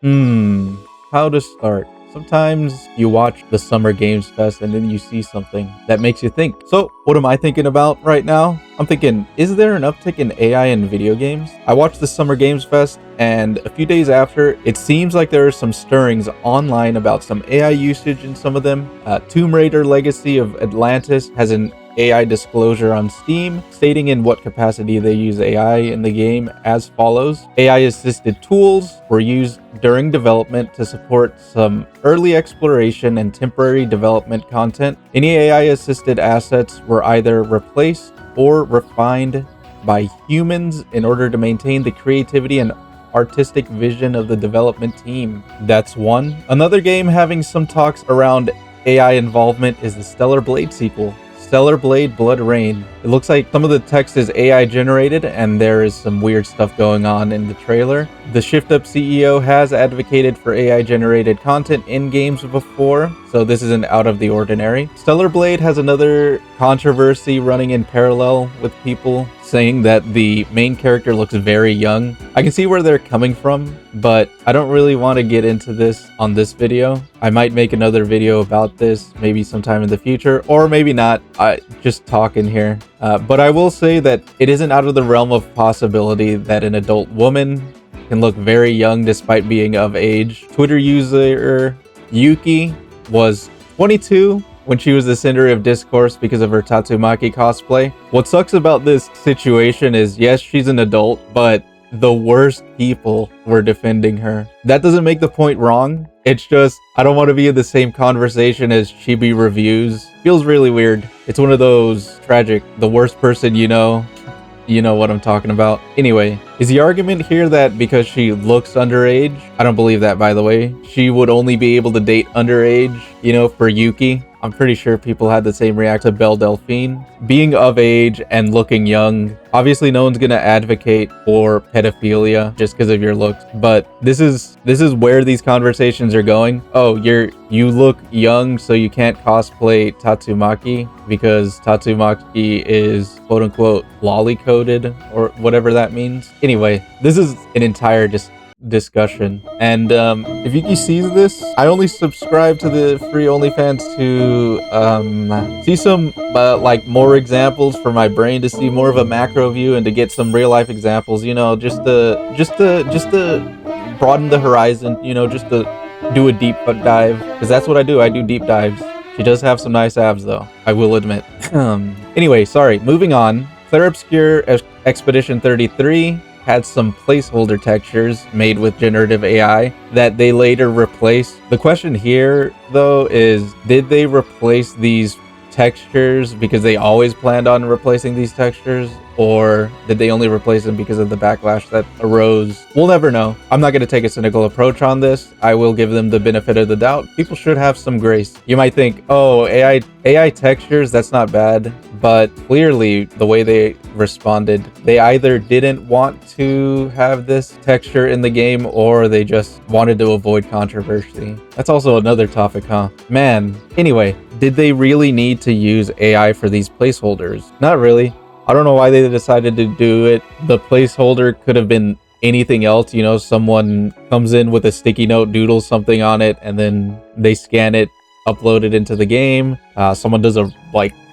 How to start? Sometimes you watch the Summer Games Fest and then you see something that makes you think. So, what am I thinking about right now? I'm thinking, is there an uptick in AI in video games? I watched the Summer Games Fest, and a few days after, it seems like there are some stirrings online about some AI usage in some of them. Tomb Raider Legacy of Atlantis has an AI disclosure on Steam, stating in what capacity they use AI in the game as follows. AI-assisted tools were used during development to support some early exploration and temporary development content. Any AI-assisted assets were either replaced or refined by humans in order to maintain the creativity and artistic vision of the development team. That's one. Another game having some talks around AI involvement is the Stellar Blade sequel, Stellar Blade Blood Rain. It looks like some of the text is AI generated and there is some weird stuff going on in the trailer. The Shift Up CEO has advocated for AI generated content in games before, so this isn't out of the ordinary. Stellar Blade has another controversy running in parallel with people saying that the main character looks very young. I can see where they're coming from, but I don't really want to get into this on this video. I might make another video about this maybe sometime in the future, or maybe not. I just talking here. But I will say that it isn't out of the realm of possibility that an adult woman can look very young despite being of age. Twitter user Yuki was 22 when she was the center of discourse because of her Tatsumaki cosplay. What sucks about this situation is, yes, she's an adult, but the worst people were defending her. That doesn't make the point wrong. It's just, I don't want to be in the same conversation as chibi reviews. Feels really weird. It's one of those tragic, the worst person you know what I'm talking about. Anyway, is the argument here that because she looks underage? I don't believe that, by the way. She would only be able to date underage, for Yuki. I'm pretty sure people had the same reaction to Belle Delphine. Being of age and looking young, obviously no one's gonna advocate for pedophilia just because of your looks, but this is where these conversations are going. Oh, you look young, so you can't cosplay Tatsumaki because Tatsumaki is quote unquote lolly coded or whatever that means. Anyway, this is an entire discussion, and if Yuki sees this, I only subscribe to the free OnlyFans to see some more examples for my brain, to see more of a macro view and to get some real life examples, just to broaden the horizon, just to do a deep dive, because that's what I do. I do deep dives. She does have some nice abs though, I will admit. Anyway, sorry, moving on. Claire Obscure Expedition 33 had some placeholder textures made with generative AI that they later replaced. The question here, though, is did they replace these textures because they always planned on replacing these textures, or did they only replace them because of the backlash that arose? We'll never know. I'm not going to take a cynical approach on this. I will give them the benefit of the doubt. People should have some grace. You might think, oh, AI textures, that's not bad. But clearly, the way they responded, they either didn't want to have this texture in the game, or they just wanted to avoid controversy. That's also another topic, huh? Man. Anyway, did they really need to use AI for these placeholders? Not really. I don't know why they decided to do it. The placeholder could have been anything else. Someone comes in with a sticky note, doodles something on it, and then they scan it, upload it into the game. Someone does a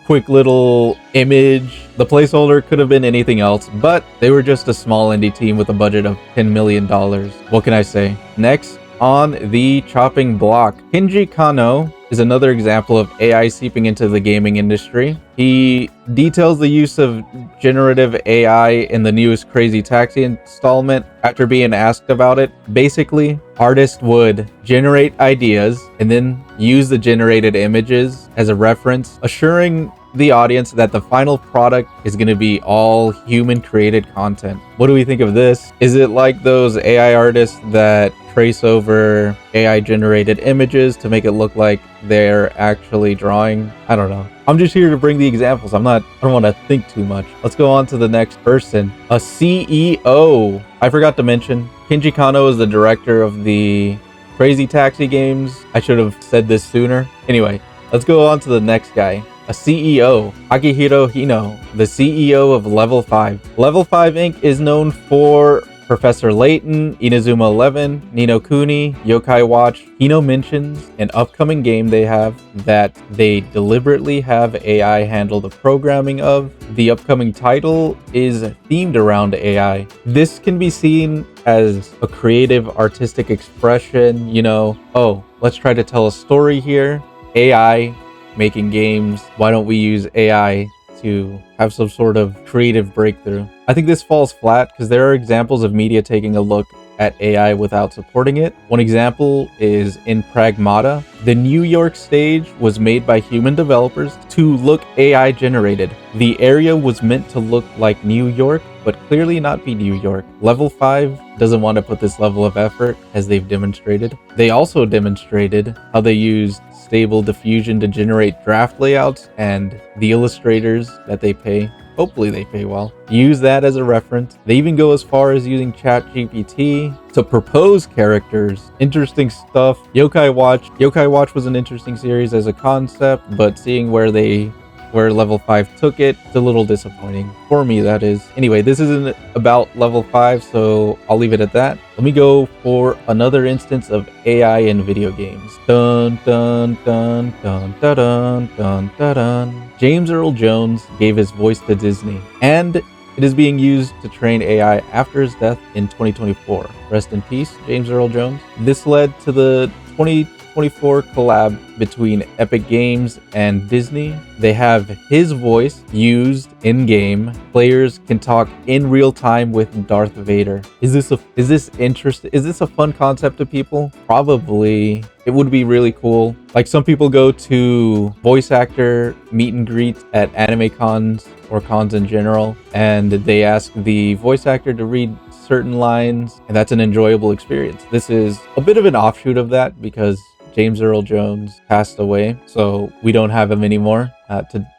quick little image. The placeholder could have been anything else, but they were just a small indie team with a budget of $10 million. What can I say? Next on the chopping block, Kenji Kano is another example of AI seeping into the gaming industry. He details the use of generative AI in the newest Crazy Taxi installment after being asked about it. Basically, artists would generate ideas and then use the generated images as a reference, assuring the audience that the final product is going to be all human created content. What do we think of this? Is it like those AI artists that trace over AI generated images to make it look like they're actually drawing? I don't know. I'm just here to bring the examples. I don't want to think too much. Let's go on to the next person. A CEO. I forgot to mention, Kenji Kano is the director of the Crazy Taxi games. I should have said this sooner. Anyway, let's go on to the next guy. A CEO, Akihiro Hino, the CEO of Level 5. Level 5 Inc. is known for Professor Layton, Inazuma 11, Ni no Kuni, Yokai Watch. Hino mentions an upcoming game they have that they deliberately have AI handle the programming of. The upcoming title is themed around AI. This can be seen as a creative artistic expression, you know, oh, let's try to tell a story here. AI making games. Why don't we use AI to have some sort of creative breakthrough? I think this falls flat because there are examples of media taking a look at AI without supporting it. One example is in Pragmata. The New York stage was made by human developers to look AI generated. The area was meant to look like New York, but clearly not be New York. Level 5 doesn't want to put this level of effort, as they've demonstrated. They also demonstrated how they used Stable Diffusion to generate draft layouts, and the illustrators that they pay, hopefully they pay well, use that as a reference. They even go as far as using ChatGPT to propose characters. Interesting stuff. Yokai Watch was an interesting series as a concept, but seeing where level 5 took it, it's a little disappointing. For me, that is. Anyway, this isn't about level 5, so I'll leave it at that. Let me go for another instance of AI in video games. Dun dun dun dun dun dun dun dun dun. James Earl Jones gave his voice to Disney, and it is being used to train AI after his death in 2024. Rest in peace, James Earl Jones. This led to the 2024 collab between Epic Games and Disney. They have his voice used in-game. Players can talk in real time with Darth Vader. Is this a fun concept to people? Probably. It would be really cool. Like, some people go to voice actor meet and greets at anime cons or cons in general, and they ask the voice actor to read certain lines, and that's an enjoyable experience. This is a bit of an offshoot of that because James Earl Jones passed away, so we don't have him anymore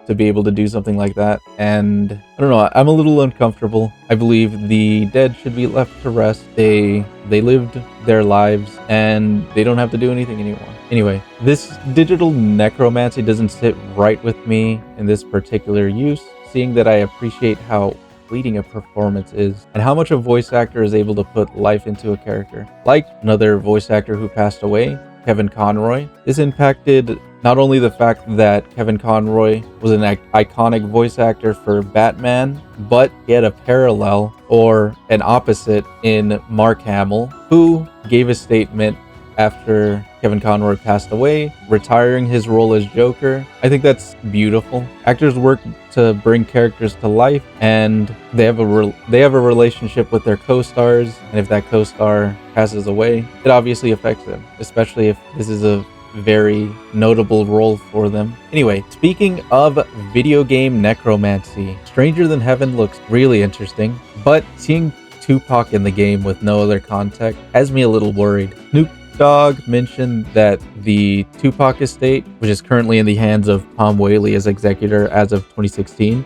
to be able to do something like that. And I don't know, I'm a little uncomfortable. I believe the dead should be left to rest. They lived their lives and they don't have to do anything anymore. Anyway, this digital necromancy doesn't sit right with me in this particular use, seeing that I appreciate how fleeting a performance is and how much a voice actor is able to put life into a character. Like another voice actor who passed away, Kevin Conroy. This impacted not only the fact that Kevin Conroy was an iconic voice actor for Batman, but he had a parallel or an opposite in Mark Hamill, who gave a statement after Kevin Conroy passed away, retiring his role as Joker. I think that's beautiful. Actors work to bring characters to life, and they have a relationship with their co-stars, and if that co-star passes away, it obviously affects them, especially if this is a very notable role for them. Anyway, speaking of video game necromancy, Stranger Than Heaven looks really interesting, but seeing Tupac in the game with no other context has me a little worried. Snoop Dogg mentioned that the Tupac estate, which is currently in the hands of Tom Whaley as executor as of 2016.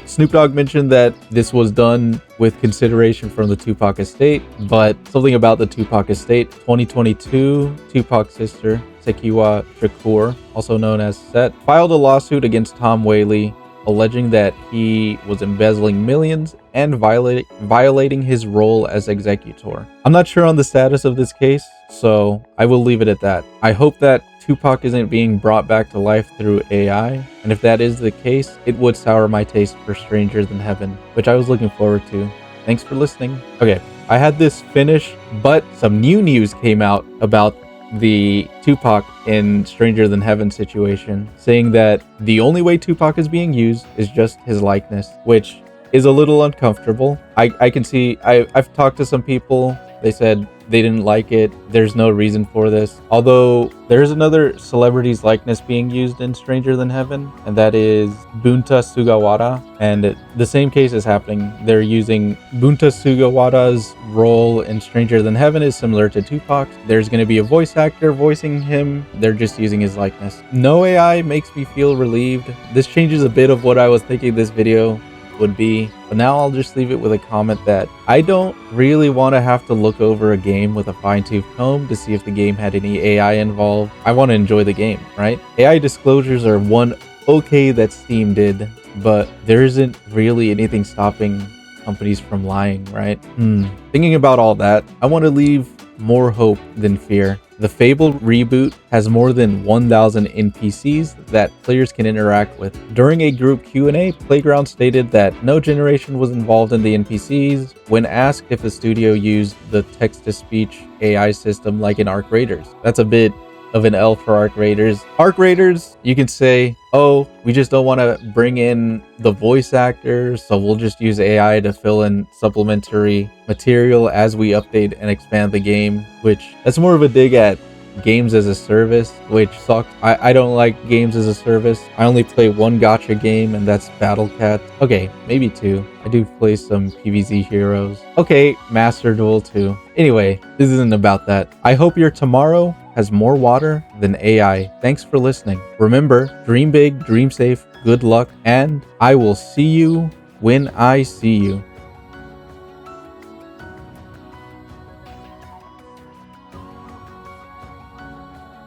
Snoop Dogg mentioned that this was done with consideration from the Tupac estate, but something about the Tupac estate. 2022, Tupac's sister, Sekiwa Shakur, also known as Set, filed a lawsuit against Tom Whaley, alleging that he was embezzling millions and violating his role as executor. I'm not sure on the status of this case, so I will leave it at that. I hope that Tupac isn't being brought back to life through AI, and if that is the case, it would sour my taste for Stranger Than Heaven, which I was looking forward to. Thanks for listening. Okay, I had this finish, but some new news came out about the Tupac in Stranger Than Heaven situation, saying that the only way Tupac is being used is just his likeness, which is a little uncomfortable. I can see, I've talked to some people, they said they didn't like it. There's no reason for this. Although there's another celebrity's likeness being used in Stranger Than Heaven, and that is Bunta Sugawara. And the same case is happening. They're using Bunta Sugawara's role in Stranger Than Heaven is similar to Tupac's. There's going to be a voice actor voicing him. They're just using his likeness. No AI makes me feel relieved. This changes a bit of what I was thinking this video would be, but now I'll just leave it with a comment that I don't really want to have to look over a game with a fine-tooth comb to see if the game had any AI involved. I want to enjoy the game, right? AI disclosures are one okay that Steam did, but there isn't really anything stopping companies from lying, right? Thinking about all that, I want to leave more hope than fear. The Fable reboot has more than 1,000 NPCs that players can interact with. During a group Q&A, Playground stated that no generation was involved in the NPCs when asked if the studio used the text-to-speech AI system like in Arc Raiders. That's a bit of an L for Arc Raiders. Arc Raiders, you can say, oh, we just don't want to bring in the voice actors, so we'll just use AI to fill in supplementary material as we update and expand the game, which that's more of a dig at games as a service, which sucks. I don't like games as a service. I only play one gacha game, and that's Battle Cat. Okay, maybe two. I do play some PvZ heroes. Okay, Master Duel too. Anyway, this isn't about that. I hope your tomorrow has more water than AI. Thanks for listening. Remember, dream big, dream safe, good luck, and I will see you when I see you.